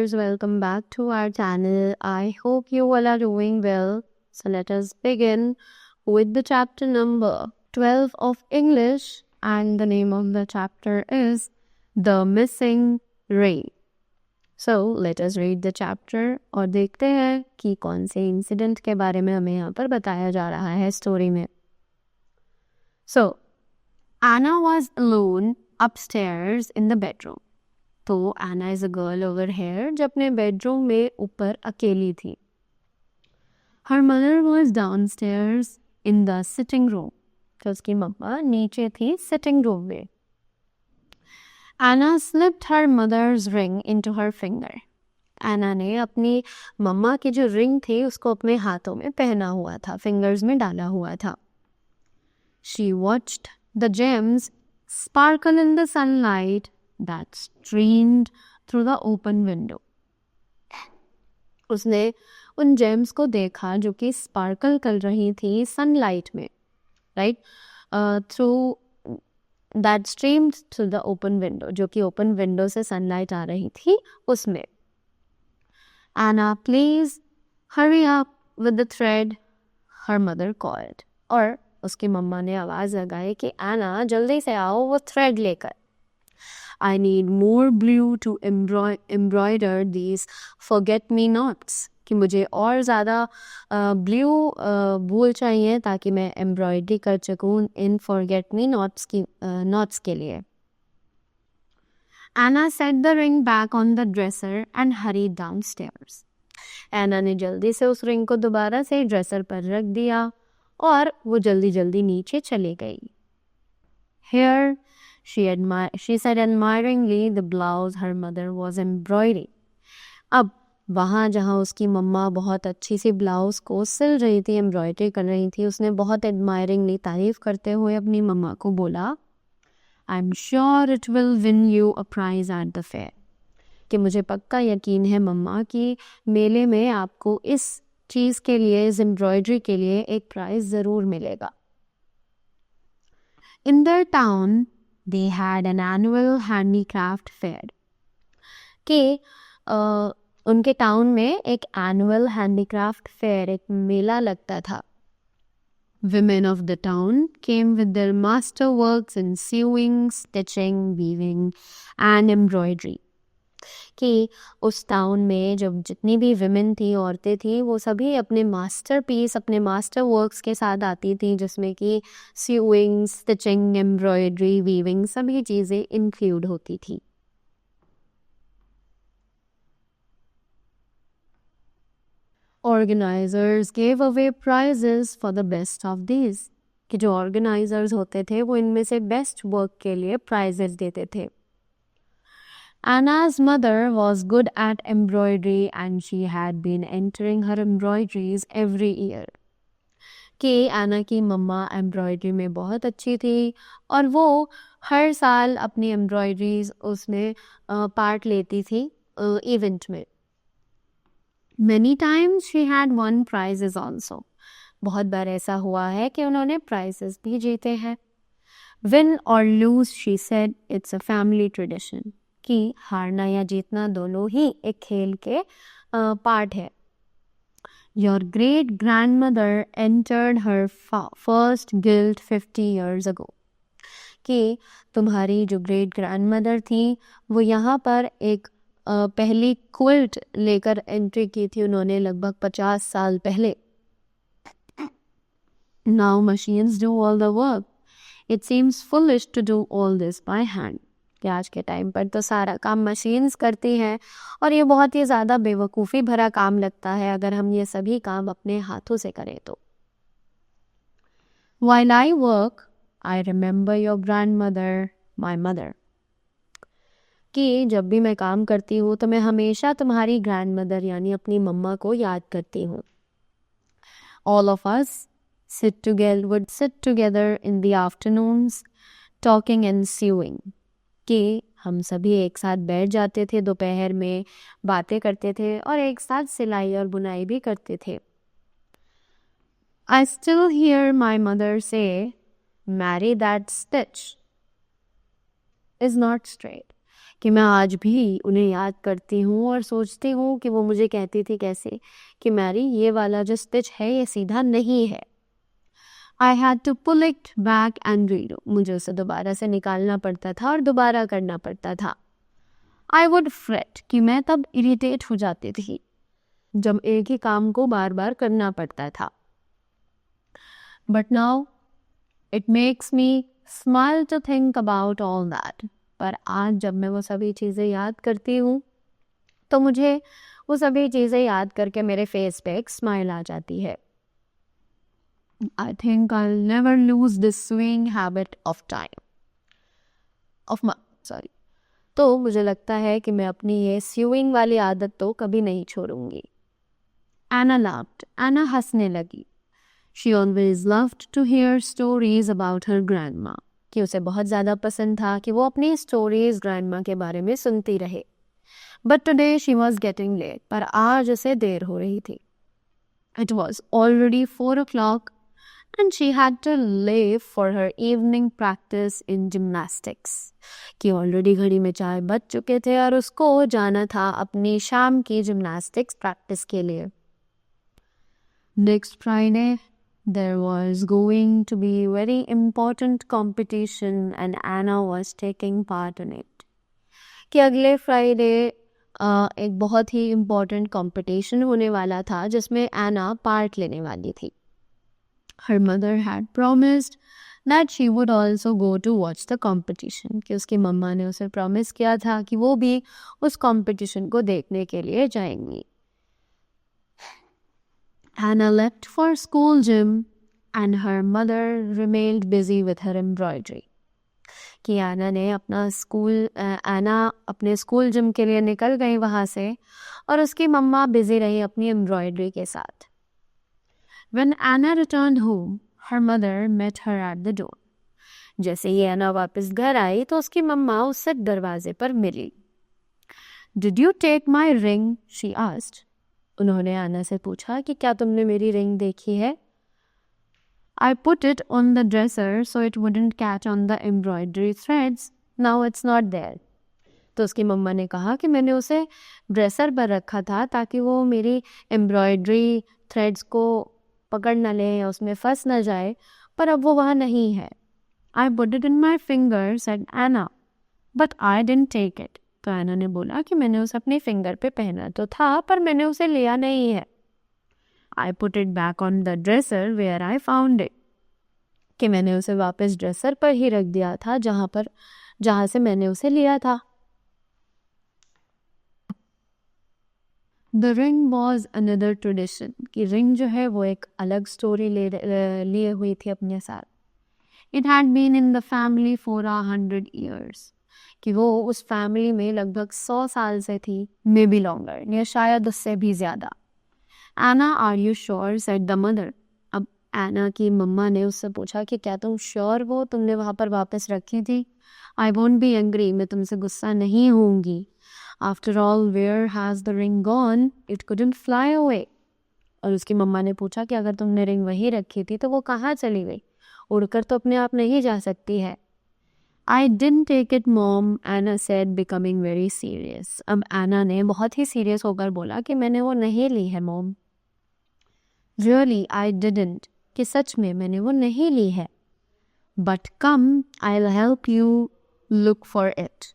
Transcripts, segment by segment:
viewers, welcome back to our channel. I hope you all are doing well. So let us begin with the chapter number 12 of English, and the name of the chapter is The Missing Ring. So let us read the chapter और देखते हैं कि कौन से incident के बारे में हमें यहाँ पर बताया जा रहा है स्टोरी में. So Anna was alone upstairs in the bedroom. तो Anna is a girl over here जो अपने बेडरूम में ऊपर अकेली थी. Her mother was downstairs in the sitting room. तो उसकी मम्मा नीचे थी sitting room में. Anna slipped her mother's ring into her finger. Anna ने अपनी मम्मा की जो रिंग थी उसको अपने हाथों में पहना हुआ था, फिंगर्स में डाला हुआ था. She watched the gems sparkle in the sunlight that streamed through the open window. उसने उन जेम्स को देखा जो कि स्पार्कल कर रही थी सनलाइट में, right, through that streamed through the open window, जो कि ओपन विंडो से सनलाइट आ रही थी उसमें. Anna, please hurry up with the thread, her mother called. और उसकी मम्मा ने आवाज़ लगाई कि आना जल्दी से आओ वो थ्रेड लेकर. I need more blue to embroider these forget-me-nots. कि मुझे और ज़्यादा ब्लू वूल चाहिए ताकि मैं एम्ब्रॉयडरी कर सकूँ इन नॉट्स के लिए. Anna set the ring back on the dresser and hurried downstairs. Anna ने जल्दी से उस रिंग को दोबारा से ड्रेसर पर रख दिया और वो जल्दी जल्दी नीचे चली गई. Here, she said admiringly the blouse her mother was embroidering. अब वहाँ जहाँ उसकी मम्मा बहुत अच्छी सी ब्लाउज को सिल रही थी, एम्ब्रॉयडरी कर रही थी, उसने बहुत एडमायरिंगली तारीफ करते हुए अपनी मम्मा को बोला, I'm sure it will win you a prize at the fair. कि मुझे पक्का यकीन है मम्मा कि मेले में आपको इस चीज़ के लिए, इस एम्ब्रॉयडरी के लिए एक प्राइज़ ज़रूर मिलेगा. In their town, they had an annual handicraft fair. कि उनके टाउन में एक एनुअल हैंडीक्राफ्ट फेयर, एक मेला लगता था. Women of the town came with their master works in sewing, stitching, weaving and embroidery. कि उस टाउन में जब जितनी भी विमेन थी, औरतें थी, वो सभी अपने मास्टर पीस, अपने मास्टर वर्क्स के साथ आती थी, जिसमें कि स्यूइंग, स्टिचिंग, एम्ब्रॉयडरी, वीविंग सभी चीज़ें इंक्लूड होती थी. Organizers gave away prizes for the best of these. कि जो ऑर्गेनाइजर्स होते थे वो इनमें से बेस्ट वर्क के लिए प्राइजेस देते थे. Anna's mother was good at embroidery and she had been entering her embroideries every year. कि एना की मम्मा एम्ब्रॉयडरी में बहुत अच्छी थी और वो हर साल अपनी एम्ब्रॉयडरीज उसमें पार्ट लेती थी इवेंट में. Many times she had won prizes also. बहुत बार ऐसा हुआ है कि उन्होंने prizes भी जीते हैं. Win or lose, she said, it's a family tradition. कि हारना या जीतना दोनों ही एक खेल के पार्ट है. Your great grandmother entered her first guild 50 years ago. कि तुम्हारी जो ग्रेट ग्रैंडमदर थी वो यहाँ पर एक पहली क्विल्ट लेकर एंट्री की थी उन्होंने लगभग 50 साल पहले. Now machines do all the work. It seems foolish to do all this by hand. कि आज के टाइम पर तो सारा काम मशीन्स करती हैं और ये बहुत ही ज़्यादा बेवकूफ़ी भरा काम लगता है अगर हम ये सभी काम अपने हाथों से करें तो. While I work, I remember your grandmother, my mother. कि जब भी मैं काम करती हूँ तो मैं हमेशा तुम्हारी ग्रैंडमदर यानी अपनी मम्मा को याद करती हूँ. All of us would sit together in the afternoons, talking and sewing. कि हम सभी एक साथ बैठ जाते थे दोपहर में, बातें करते थे और एक साथ सिलाई और बुनाई भी करते थे. I still hear my mother say, marry that stitch is not straight. कि मैं आज भी उन्हें याद करती हूँ और सोचती हूँ कि वो मुझे कहती थी कैसे कि मैरी ये वाला जो स्टिच है ये सीधा नहीं है। I had to pull it back and redo, मुझे उसे दोबारा से निकालना पड़ता था और दोबारा करना पड़ता था। आई वुड फ्रेट, कि मैं तब इरिटेट हो जाती थी जब एक ही काम को बार बार करना पड़ता था। But now it makes me smile to think about all that, पर आज जब मैं वो सभी चीज़ें याद करती हूँ तो मुझे वो सभी चीज़ें याद करके मेरे फेस पे एक स्माइल आ जाती है। आई think I will never lose this swing habit of time of sorry तो मुझे लगता है कि मैं अपनी ये स्यूइंग वाली आदत तो कभी नहीं छोड़ूंगी। एना लाफ्ड, एना हंसने लगी। She always loved to hear stories about her grandma, कि उसे बहुत ज़्यादा पसंद था कि वो अपनी स्टोरीज ग्रैंडमा के बारे में सुनती रहे। But today she was getting late, पर आज उसे देर हो रही थी। It was already 4 o'clock and she had to leave for her evening practice in gymnastics, कि ऑलरेडी घड़ी में 4 बज चुके थे और उसको जाना था अपनी शाम की जिम्नास्टिक्स प्रैक्टिस के लिए। Next Friday there was going to be very important competition and Anna was taking part in it, कि अगले फ्राइडे एक बहुत ही इम्पोर्टेंट कंपटीशन होने वाला था जिसमें एना पार्ट लेने वाली थी। Her mother had promised that she would also go to watch the competition, कि उसकी मम्मा ने उसे प्रॉमिस किया था कि वो भी उस कंपटीशन को देखने के लिए जाएंगी। Anna left for school gym and her mother remained busy with her embroidery, कि एना अपने स्कूल जिम के लिए निकल गई वहाँ से और उसकी मम्मा बिजी रही अपनी एम्ब्रॉयडरी के साथ। When Anna returned home, her mother met her at the door. जैसे ही एना वापस घर आई तो उसकी मम्मा उससे दरवाजे पर मिली। Did you take my ring? She asked. उन्होंने एना से पूछा कि क्या तुमने मेरी रिंग देखी है? I put it on the dresser so it wouldn't catch on the embroidery threads. Now it's not there. तो उसकी मम्मा ने कहा कि मैंने उसे ड्रेसर पर रखा था ताकि वो मेरी एम्ब्रॉयडरी थ्रेड्स को पकड़ न ले या उसमें फंस न जाए, पर अब वो वहाँ नहीं है। I put it in my finger, said Anna, but I didn't take it. तो एना ने बोला कि मैंने उसे अपने फिंगर पे पहना तो था पर मैंने उसे लिया नहीं है। I put it back on the dresser where I found it, कि मैंने उसे वापस ड्रेसर पर ही रख दिया था जहाँ से मैंने उसे लिया था। The ring was another tradition, कि रिंग जो है वो एक अलग स्टोरी लिए हुई थी अपने साथ। It had been in the family for 100 years, कि वो उस फैमिली में लगभग 100 साल से थी, मे बी लॉन्गर, या शायद उससे भी ज़्यादा। Anna, are you sure? said the mother. अब एना की मम्मा ने उससे पूछा कि क्या तुम श्योर हो तुमने वहाँ पर वापस रखी थी? I won't be angry, मैं तुमसे गुस्सा नहीं होंगी। After all, where has the ring gone? It couldn't fly away. और उसकी मम्मा ने पूछा कि अगर तुमने रिंग वहीं रखी थी तो वो कहाँ चली गई? उड़कर तो अपने आप नहीं जा सकती है। I didn't take it, Mom, Anna said, becoming very serious. अब एना ने बहुत ही सीरियस होकर बोला कि मैंने वो नहीं ली है मॉम। Really, I didn't, कि सच में मैंने वो नहीं ली है। But come, I'll help you look for it.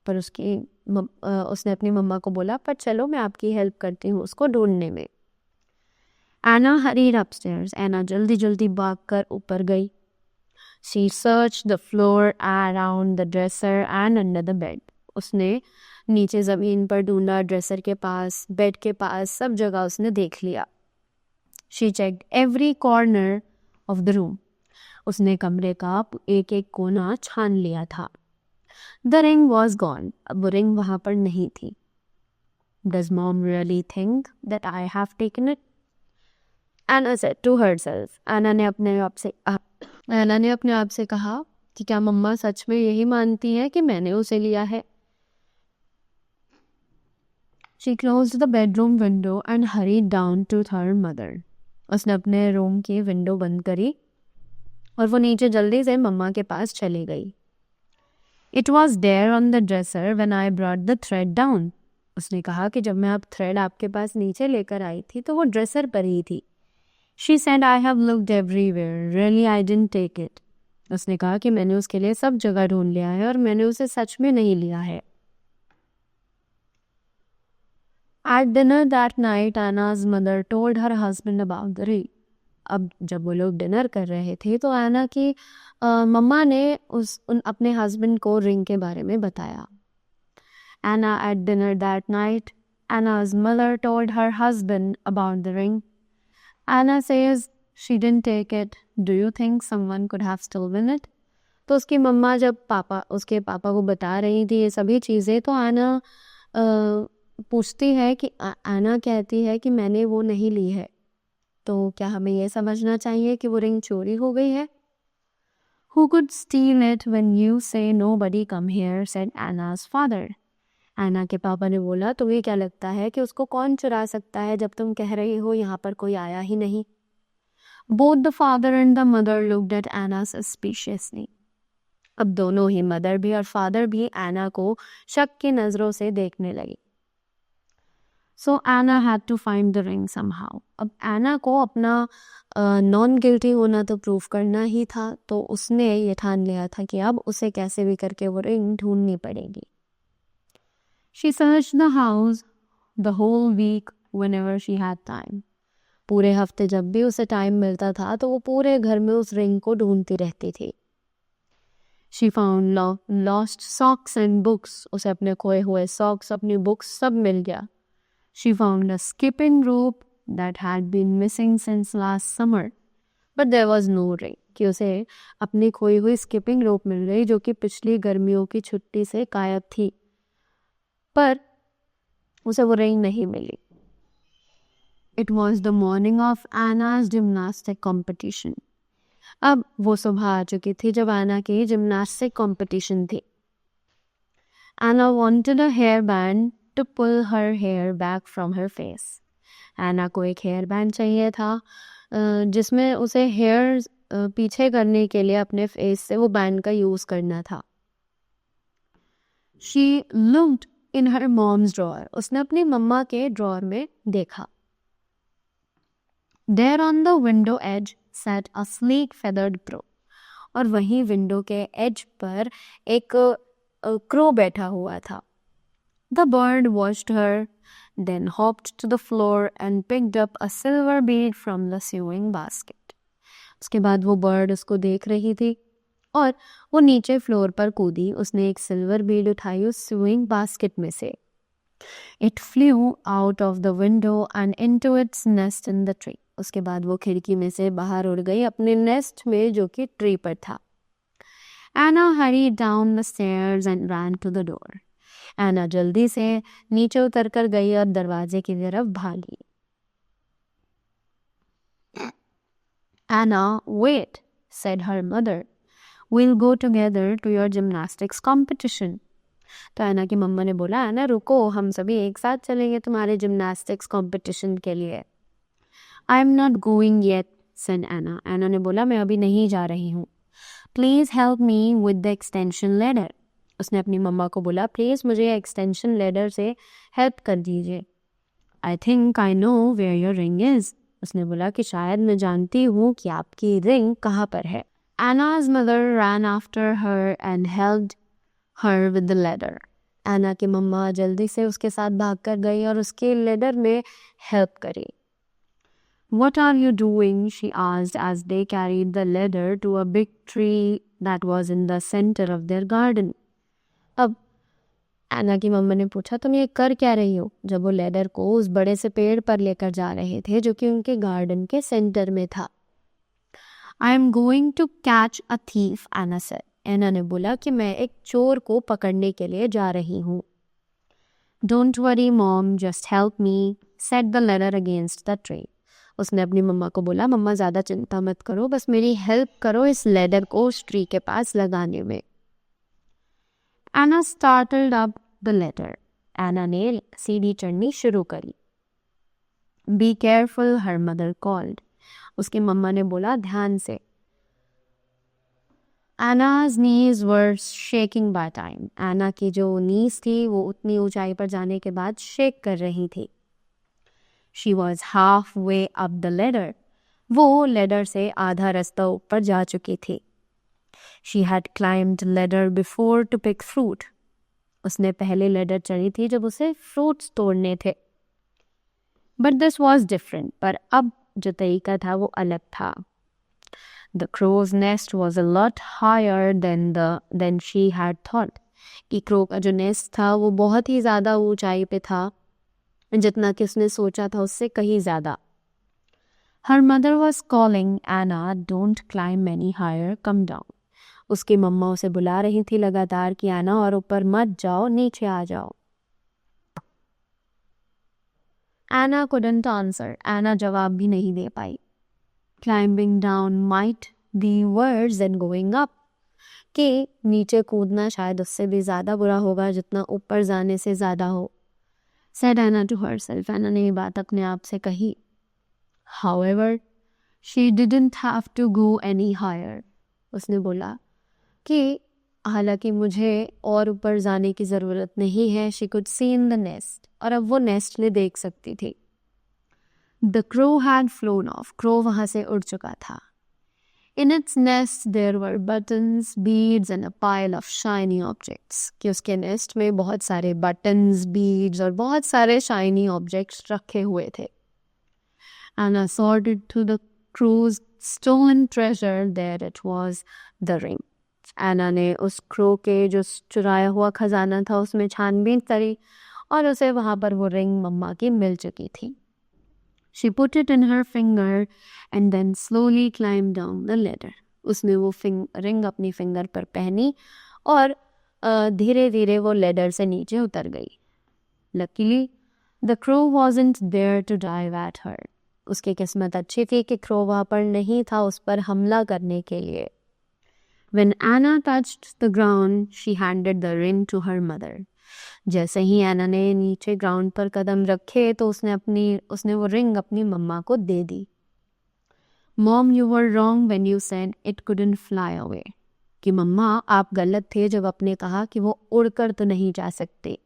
पर उसने अपनी मम्मा को बोला पर चलो मैं आपकी हेल्प करती हूँ उसको ढूंढने में। एना हरीड अपस्टेयर्स, एना जल्दी जल्दी भागकर ऊपर गई। She searched the floor, around the dresser and under the bed. उसने नीचे ज़मीन पर ढूंढा, ड्रेसर के पास, बेड के पास, सब जगह उसने देख लिया। She checked every corner of the room. उसने कमरे का एक एक कोना छान लिया था। The ring was gone. अब वो रिंग वहाँ पर नहीं थी। Does mom really think that I have taken it? Anna said to herself. एना ने अपने आप से कहा कि क्या मम्मा सच में यही मानती हैं कि मैंने उसे लिया है? She closed the bedroom window and hurried down to her mother. उसने अपने रूम की विंडो बंद करी और वो नीचे जल्दी से मम्मा के पास चली गई। It was there on the dresser when I brought the thread down. उसने कहा कि जब मैं अब थ्रेड आपके पास नीचे लेकर आई थी तो वो ड्रेसर पर ही थी। She said I have looked everywhere, really I didn't take it. उसने कहा कि मैंने उसके लिए सब जगह ढूंढ लिया है और मैंने उसे सच में नहीं लिया है। At dinner that night Anna's mother told her husband about the ring. अब जब वो लोग डिनर कर रहे थे तो एना की मम्मा ने अपने हस्बैंड को रिंग के बारे में बताया। Anna at dinner that night Anna's mother told her husband about the ring. Anna says she didn't take it, do you think someone could have stolen it? तो उसकी मम्मा जब उसके पापा को बता रही थी ये सभी चीज़ें, तो एना पूछती है कि एना कहती है कि मैंने वो नहीं ली है। तो क्या हमें ये समझना चाहिए कि वो रिंग चोरी हो गई है? Who could steal it when you say nobody come here, said Anna's father. एना के पापा ने बोला, तुम्हें क्या लगता है कि उसको कौन चुरा सकता है जब तुम कह रही हो यहाँ पर कोई आया ही नहीं? Both the father and the mother looked at Anna suspiciously. अब दोनों ही मदर भी और फादर भी एना को शक की नज़रों से देखने लगी। So Anna had to find the ring somehow. अब एना को अपना नॉन गिल्टी होना तो प्रूव करना ही था, तो उसने ये ठान लिया था कि अब उसे कैसे भी करके वो रिंग ढूंढनी पड़ेगी। She searched the house the whole week whenever she had time. पूरे हफ्ते जब भी उसे टाइम मिलता था तो वो पूरे घर में उस रिंग को ढूंढती रहती थी। She found lost socks and books. उसे अपने खोए हुए सॉक्स, अपनी बुक्स सब मिल गया। She found a skipping rope that had been missing since last summer, but there was no ring. कि उसे अपनी खोई हुई स्किपिंग रोप मिल गई जो कि पिछली गर्मियों की छुट्टी से गायब थी, पर उसे वो रिंग नहीं मिली। It was the morning of Anna's gymnastic competition. अब वो सुबह आ चुकी थी जब एना की जिम्नास्टिक कंपटीशन थी। Anna wanted a hairband to pull her hair back from her face. एना को एक हेयर बैंड चाहिए था जिसमें उसे हेयर पीछे करने के लिए अपने फेस से वो बैंड का यूज करना था। She looked in her mom's drawer. उसने अपनी मम्मा के ड्रॉर में देखा। There on the window edge sat a sleek feathered crow. और वहीं विंडो के एज पर एक क्रो बैठा हुआ था। The bird watched her, then hopped to the floor and picked up a silver bead from the sewing basket. उसके बाद वो बर्ड उसको देख रही थी और वो नीचे फ्लोर पर कूदी। उसने एक सिल्वर बीड उठाई उस स्यूइंग बास्केट में से। It flew out of the window and into its nest in the tree. उसके बाद वो खिड़की में से बाहर उड़ गई अपने नेस्ट में जो कि ट्री पर था। Anna hurried down the stairs and ran to the door. एना जल्दी से नीचे उतर कर गई और दरवाजे की तरफ भागी। एना, wait, said her mother. We'll go together to your gymnastics competition. तो एना की मम्मा ने बोला, एना रुको, हम सभी एक साथ चलेंगे तुम्हारे जिम्नास्टिक्स कंपटीशन के लिए। I am not going yet, said Anna. एना ने बोला, मैं अभी नहीं जा रही हूँ। Please help me with the extension ladder. उसने अपनी मम्मा को बोला, प्लीज़ मुझे एक्सटेंशन लेडर से हेल्प कर दीजिए। I think I know where your ring is. उसने बोला कि शायद मैं जानती हूँ कि आपकी रिंग कहाँ पर है। Anna's mother ran after her and helped her with the ladder. Anna की मम्मा जल्दी से उसके साथ भाग कर गई और उसके लेडर में हेल्प करी। What are you doing? she asked as they carried the ladder to a big tree that was in the center of their garden. अब एना की मम्मा ने पूछा, तुम ये कर क्या रही हो? जब वो लेडर को उस बड़े से पेड़ पर लेकर जा रहे थे जो कि उनके गार्डन के सेंटर में था। I am going to catch a thief, Anna said. Anna ने बोला कि मैं एक चोर को पकड़ने के लिए जा रही हूँ। Don't worry mom, just help me, said the ladder against the tree. उसने अपनी मम्मा को बोला, मम्मा ज़्यादा चिंता मत करो, बस मेरी हेल्प करो इस लेडर को उस ट्री के पास लगाने में। Anna startled up the ladder. Anna ने सीढ़ी चढ़नी शुरू करी। Be careful, her mother called. उसकी मम्मा ने बोला, ध्यान से। Anna's knees were shaking by time. Anna की जो knees थी वो उतनी ऊंचाई पर जाने के बाद शेक कर रही थी. She was halfway up the ladder. वो ladder से आधा रास्ता ऊपर जा चुकी थी. She had climbed ladder before to pick fruit. उसने पहले ladder चढ़ी थी जब उसे fruits तोड़ने थे. But this was different. पर अब जो तरीका था वो अलग था. The crow's nest was a lot higher than she had thought. कि crow का जो nest था वो बहुत ही ज़्यादा ऊंचाई पे था जितना कि उसने सोचा था उससे कहीं ज़्यादा. Her mother was calling Anna, don't climb any higher, come down. उसकी मम्मा उसे बुला रही थी लगातार कि आना और ऊपर मत जाओ, नीचे आ जाओ. Anna couldn't answer. Anna जवाब भी नहीं दे पाई. Climbing down might be worse than going up. कि नीचे कूदना शायद उससे भी ज़्यादा बुरा होगा जितना ऊपर जाने से ज़्यादा हो. Said Anna to herself. Anna ने ये बात अपने आप से कही. However, she didn't have to go any higher. उसने बोला कि हालांकि मुझे और ऊपर जाने की ज़रूरत नहीं है. She could see in the nest. और अब वो nest में देख सकती थी. The crow had flown off. Crow वहाँ से उड़ चुका था. In its nest there were buttons, beads and a pile of shiny objects. कि उसके nest में बहुत सारे buttons, beads और बहुत सारे shiny objects रखे हुए थे. Anna sorted through the crow's stolen treasure. There it was, the ring. Anna ने उस crow के जो चुराया हुआ खजाना था उसमें छानबीन करी और उसे वहाँ पर वो ring मम्मा की मिल चुकी थी. She put it in her finger and then slowly climbed down the ladder. उसने वो ring अपनी finger पर पहनी और धीरे धीरे वो ladder से नीचे उतर गई. Luckily, the crow wasn't there to dive at her. उसकी किस्मत अच्छी थी कि crow वहाँ पर नहीं था उस पर हमला करने के लिए. When Anna touched the ground, she handed the ring to her mother. जैसे ही एना ने नीचे ग्राउंड पर कदम रखे तो उसने वो रिंग अपनी मम्मा को दे दी. Mom, you were wrong when you said it couldn't fly away. कि मम्मा आप गलत थे जब आपने कहा कि वो उड़कर तो नहीं जा सकते.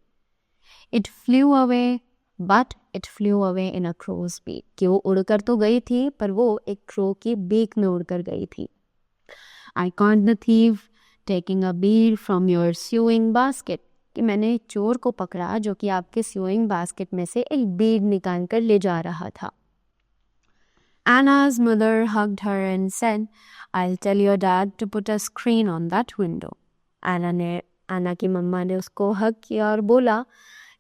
It flew away, but it flew away in a crow's beak. कि वो उड़कर तो गई थी पर वो एक crow की beak में उड़कर गई थी. I caught the thief taking a bead from your sewing basket. कि मैंने चोर को पकड़ा जो कि आपके sewing basket में से एक bead निकाल कर ले जा रहा था. Anna's mother hugged her and said, I'll tell your dad to put a screen on that window. Anna की मम्मा ने उसको हग किया और बोला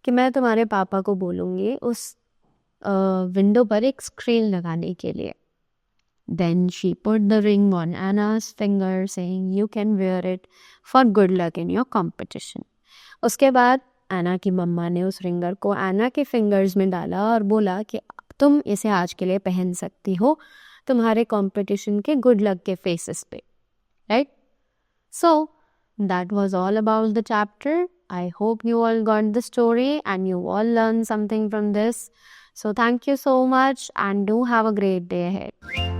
कि मैं तुम्हारे पापा को बोलूँगी उस विंडो पर एक स्क्रीन लगाने के लिए. Then she put the ring on Anna's finger saying, you can wear it for good luck in your competition. उसके बाद एना की मम्मा ने उस रिंगर को एना के फिंगर्स में डाला और बोला कि तुम इसे आज के लिए पहन सकती हो तुम्हारे कंपटीशन के गुड लक के फेसेस पे. Right? So that was all about the chapter. I hope you all got the story and you all learn something from this. So thank you so much and do have a great day ahead.